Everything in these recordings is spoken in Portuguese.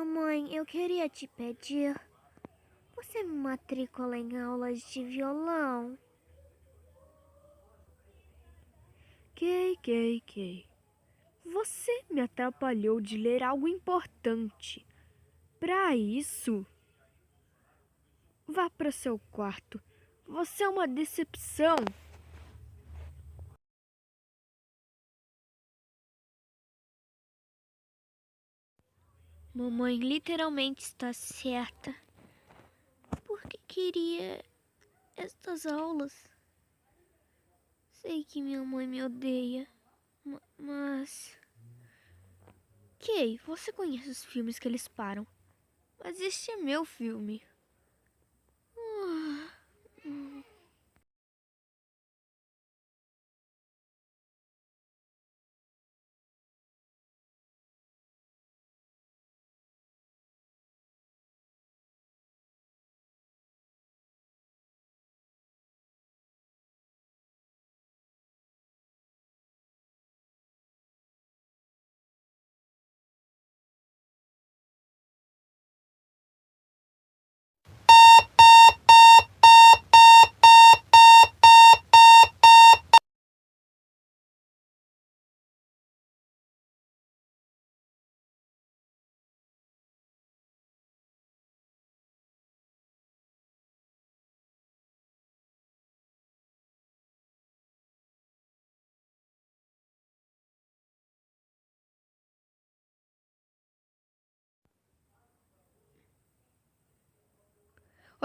Mamãe, eu queria te pedir. Você me matricula em aulas de violão? Kay. Você me atrapalhou de ler algo importante. Para isso, vá para seu quarto. Você é uma decepção. Mamãe literalmente está certa. Por que queria estas aulas? Sei que minha mãe me odeia, mas... Kay, você conhece os filmes que eles param, mas este é meu filme. Ah,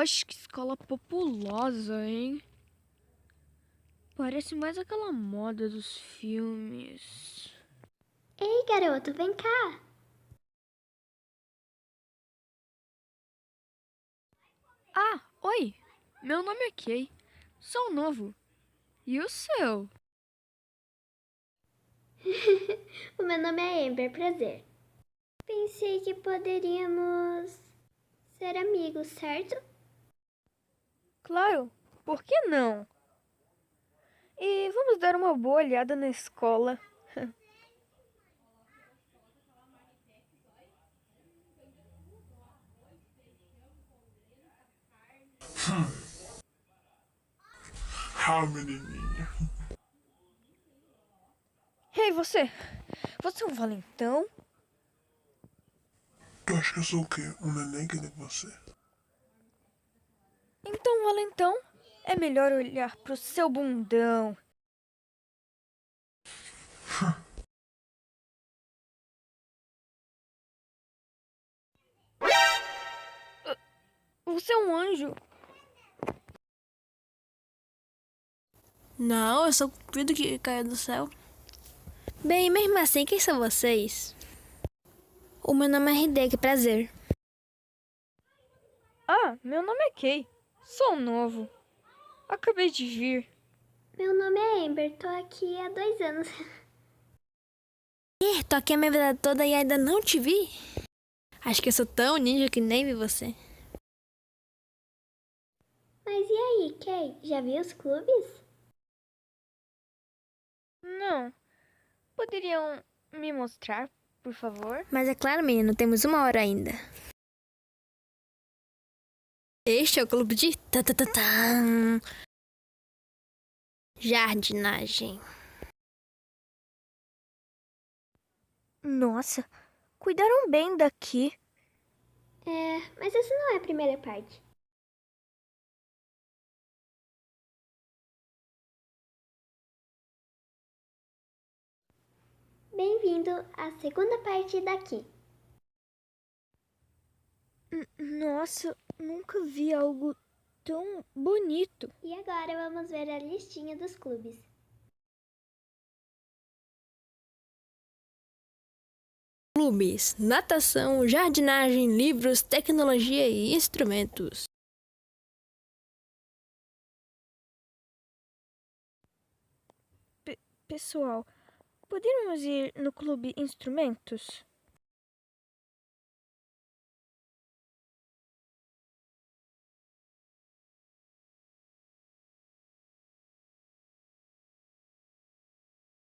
Oxe, que escola populosa, hein? Parece mais aquela moda dos filmes. Ei, garoto, vem cá. Ah, oi! Meu nome é Kay. Sou novo. E o seu? O meu nome é Amber, prazer. Pensei que poderíamos ser amigos, certo? Claro, por que não? E vamos dar uma boa olhada na escola. Menininha. Ei, você! Você é um valentão? Tu acha que eu sou o quê? Um neném que nem você? Então, valentão, é melhor olhar pro seu bundão. Você é um anjo. Não, eu sou o cupido que caiu do céu. Bem, mesmo assim, quem são vocês? O meu nome é Hideki, prazer. Ah, meu nome é Kay. Sou novo. Acabei de vir. Meu nome é Amber, tô aqui há 2 anos. Ih, tô aqui a minha vida toda e ainda não te vi? Acho que eu sou tão ninja que nem vi você. Mas e aí, Kay? Já viu os clubes? Não. Poderiam me mostrar, por favor? Mas é claro, menino, temos 1 hora ainda. Este é o clube de tan. Jardinagem. nossa, cuidaram bem daqui. Mas essa não é a primeira parte. Bem-vindo à segunda parte daqui. Nossa, nunca vi algo tão bonito. E agora vamos ver a listinha dos clubes. Clubes, natação, jardinagem, livros, tecnologia e instrumentos. Pessoal, poderíamos ir no clube Instrumentos?